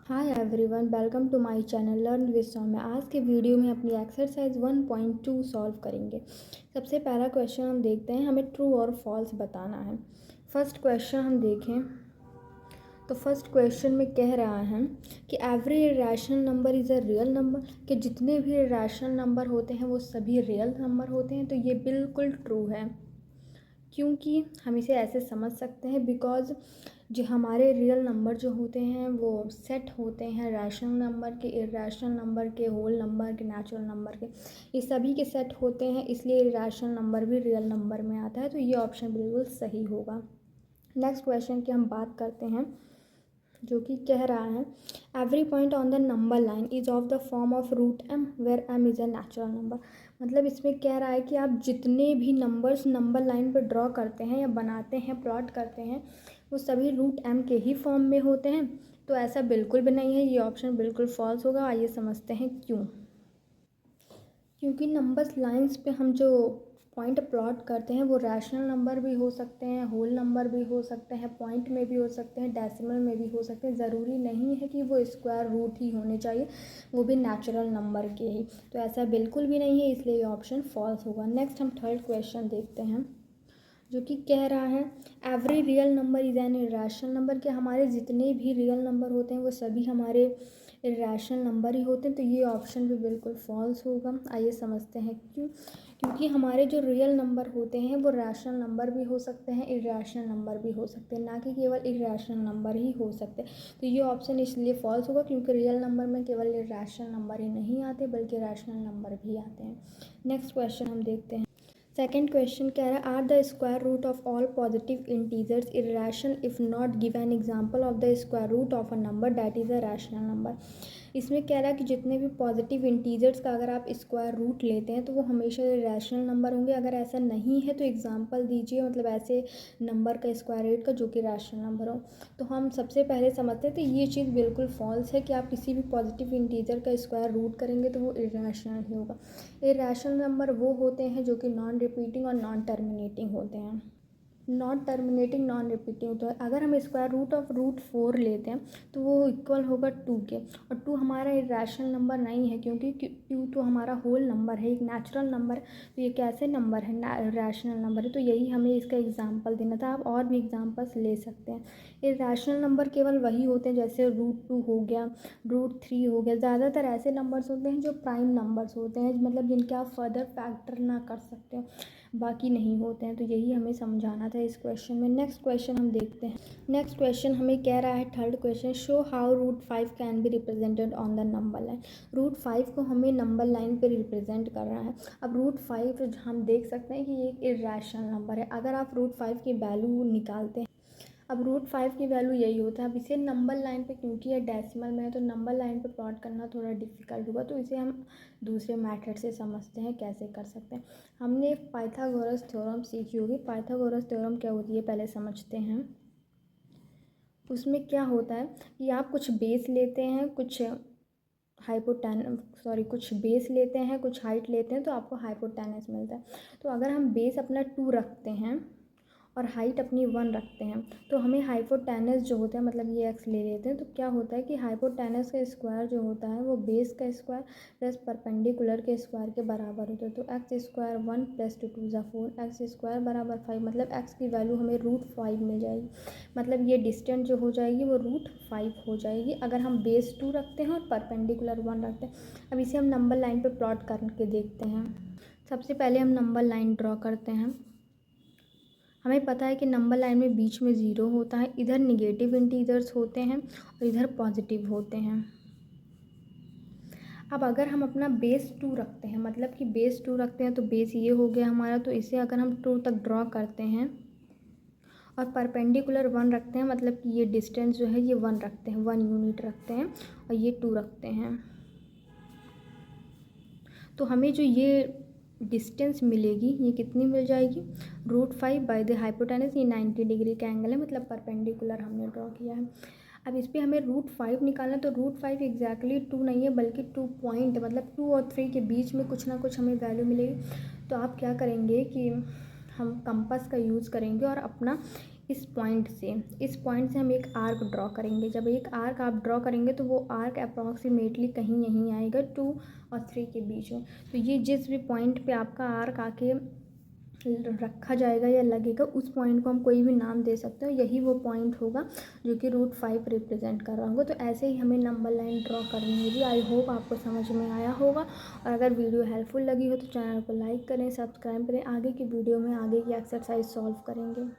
Hi everyone, welcome to my channel learn with song में। आज के वीडियो में अपनी एक्सरसाइज 1.2 सॉल्व करेंगे। सबसे पहला क्वेश्चन हम देखते हैं, हमें ट्रू और फॉल्स बताना है। फर्स्ट क्वेश्चन हम देखें तो फर्स्ट क्वेश्चन में कह रहा है कि every irrational number is a real number, कि जितने भी इरेशनल नंबर होते हैं वो सभी रियल नंबर होते हैं। तो ये बिल्कुल ट्रू है, क्योंकि हम इसे ऐसे समझ सकते हैं बिकॉज जो हमारे रियल नंबर जो होते हैं वो सेट होते हैं रैशनल नंबर के, इरेशनल नंबर के, होल नंबर के, नेचुरल नंबर के, ये सभी के सेट होते हैं। इसलिए इरेशनल नंबर भी रियल नंबर में आता है। तो ये ऑप्शन बिल्कुल सही होगा। नेक्स्ट क्वेश्चन की हम बात करते हैं, जो कि कह रहा है every point on the number line is of the form of root m where m is a natural number. मतलब इसमें कह रहा है कि आप जितने भी नंबर्स नंबर लाइन पर ड्रॉ करते हैं या बनाते हैं, प्लॉट करते हैं, वो सभी रूट एम के ही फॉर्म में होते हैं। तो ऐसा बिल्कुल भी नहीं है, ये ऑप्शन बिल्कुल फॉल्स होगा। आइए समझते हैं क्यों। क्योंकि नंबर्स लाइंस पे हम जो पॉइंट प्लॉट करते हैं वो रैशनल नंबर भी हो सकते हैं, होल नंबर भी हो सकते हैं, पॉइंट में भी हो सकते हैं, डेसिमल में भी हो सकते हैं। ज़रूरी नहीं है कि वो स्क्वायर रूट ही होने चाहिए, वो भी नेचुरल नंबर के ही। तो ऐसा बिल्कुल भी नहीं है, इसलिए ये ऑप्शन फॉल्स होगा। नेक्स्ट हम थर्ड क्वेश्चन देखते हैं, जो कि कह रहा है every real number is an irrational number, कि हमारे जितने भी रियल नंबर होते हैं वो सभी हमारे इरेशनल नंबर ही होते हैं। तो ये ऑप्शन भी बिल्कुल फॉल्स होगा। आइए समझते हैं क्यों। क्योंकि हमारे जो रियल नंबर होते हैं वो रैशनल नंबर भी हो सकते हैं, इरेशनल नंबर भी हो सकते हैं, ना कि केवल इरेशनल नंबर ही हो सकते हैं। तो ये ऑप्शन इसलिए फॉल्स होगा क्योंकि रियल नंबर में केवल इरेशनल नंबर ही नहीं आते बल्कि रैशनल नंबर भी आते हैं। नेक्स्ट क्वेश्चन हम देखते हैं। सेकेंड क्वेश्चन कह रहा है are the square root of all positive integers irrational if not give an example of the square root of a number that is a rational number. इसमें कह रहा है कि जितने भी पॉजिटिव इंटीजर्स का अगर आप स्क्वायर रूट लेते हैं तो वो हमेशा रैशनल नंबर होंगे। अगर ऐसा नहीं है तो एग्जांपल दीजिए, मतलब ऐसे नंबर का स्क्वायर रूट का जो कि रैशनल नंबर हो। तो हम सबसे पहले समझते हैं तो ये चीज़ बिल्कुल फॉल्स है कि आप किसी भी पॉजिटिव इंटीजर का स्क्वायर रूट करेंगे तो वो इरेशनल ही होगा। इरेशनल नंबर वो होते हैं जो कि नॉन रिपीटिंग और नॉन टर्मिनेटिंग होते हैं। Not terminating, non repeating. तो अगर हम स्क्वायर रूट ऑफ रूट 4 लेते हैं तो वो इक्वल होगा 2 के, और 2 हमारा इरेशनल नंबर नहीं है क्योंकि 2 तो हमारा होल नंबर है, एक नेचुरल नंबर। तो ये कैसे नंबर है, रैशनल नंबर है। तो यही हमें इसका एग्जांपल देना था। आप और भी एग्जांपल्स ले सकते हैं। इरेशनल नंबर केवल वही होते हैं जैसे रूट 2 हो गया, रूट 3 हो गया। ज़्यादातर ऐसे नंबर्स होते हैं जो प्राइम नंबर्स होते हैं, मतलब जिनके आप फर्दर फैक्टर ना कर सकते हो, बाकी नहीं होते हैं। तो यही हमें समझाना था इस क्वेश्चन में। नेक्स्ट क्वेश्चन हम देखते हैं। नेक्स्ट क्वेश्चन हमें कह रहा है third question, show how root 5 can be represented on the number line. Root 5 को हमें नंबर लाइन पे रिप्रेजेंट करना है। अब रूट 5 हम देख सकते हैं कि ये एक इरेशनल नंबर है। अगर आप रूट 5 की वैल्यू निकालते हैं, अब रूट 5 की वैल्यू यही होता है। अब इसे नंबर लाइन पे, क्योंकि ये डेसिमल में है तो नंबर लाइन पे प्लॉट करना थोड़ा डिफिकल्ट होगा। तो इसे हम दूसरे मेथड से समझते हैं कैसे कर सकते हैं। हमने पाइथागोरस थ्योरम सीखी होगी। पाइथागोरस थ्योरम क्या होती है पहले समझते हैं। उसमें क्या होता है कि आप कुछ बेस लेते हैं, कुछ कुछ बेस लेते हैं, कुछ हाइट लेते हैं, तो आपको हाइपोटेनस मिलता है। तो अगर हम बेस अपना 2 रखते हैं और हाइट अपनी 1 रखते हैं तो हमें हाइपोटेनस जो होता है, मतलब ये एक्स ले लेते हैं, तो क्या होता है कि हाइपोटेनस का स्क्वायर जो होता है वो बेस का स्क्वायर प्लस परपेंडिकुलर के स्क्वायर के बराबर होता है। तो एक्स स्क्वायर 1 + 2 = 4, एक्स स्क्वायर बराबर 5, मतलब एक्स की वैल्यू हमें रूट 5 मिल जाएगी। मतलब ये डिस्टेंस जो हो जाएगी वो रूट 5 हो जाएगी अगर हम बेस 2 रखते हैं और परपेंडिकुलर 1 रखते हैं। अब इसे हम नंबर लाइन पर प्लॉट करके देखते हैं। सबसे पहले हम नंबर लाइन ड्रॉ करते हैं। हमें पता है कि नंबर लाइन में बीच में 0 होता है, इधर निगेटिव इंटीजर्स होते हैं और इधर पॉजिटिव होते हैं। अब अगर हम अपना बेस 2 रखते हैं, मतलब कि बेस 2 रखते हैं तो बेस ये हो गया हमारा, तो इसे अगर हम 2 तक ड्रॉ करते हैं और परपेंडिकुलर 1 रखते हैं, मतलब कि ये डिस्टेंस जो है ये 1 रखते हैं, 1 यूनिट रखते हैं, और ये 2 रखते हैं, तो हमें जो ये डिस्टेंस मिलेगी ये कितनी मिल जाएगी, रूट 5 / द हाइपोटेनस। ये 90 डिग्री का एंगल है, मतलब परपेंडिकुलर हमने ड्रॉ किया है। अब इस पर हमें रूट 5 निकालना, तो रूट 5 एग्जैक्टली 2 नहीं है बल्कि 2 पॉइंट, मतलब 2 और 3 के बीच में कुछ ना कुछ हमें वैल्यू मिलेगी। तो आप क्या करेंगे कि हम कंपास का यूज़ करेंगे और अपना इस पॉइंट से हम एक आर्क ड्रॉ करेंगे। जब एक आर्क आप ड्रॉ करेंगे तो वो आर्क अप्रॉक्सीमेटली कहीं यहीं आएगा 2 और 3 के बीच में। तो ये जिस भी पॉइंट पे आपका आर्क आके रखा जाएगा या लगेगा, उस पॉइंट को हम कोई भी नाम दे सकते हो। यही वो पॉइंट होगा जो कि √5 रिप्रेजेंट कर रहा होगा। तो ऐसे ही हमें नंबर लाइन ड्रॉ करनी होगी। आई होप आपको समझ में आया होगा, और अगर वीडियो हेल्पफुल लगी हो तो चैनल को लाइक करें, सब्सक्राइब करें। आगे की वीडियो में आगे की एक्सरसाइज सॉल्व करेंगे।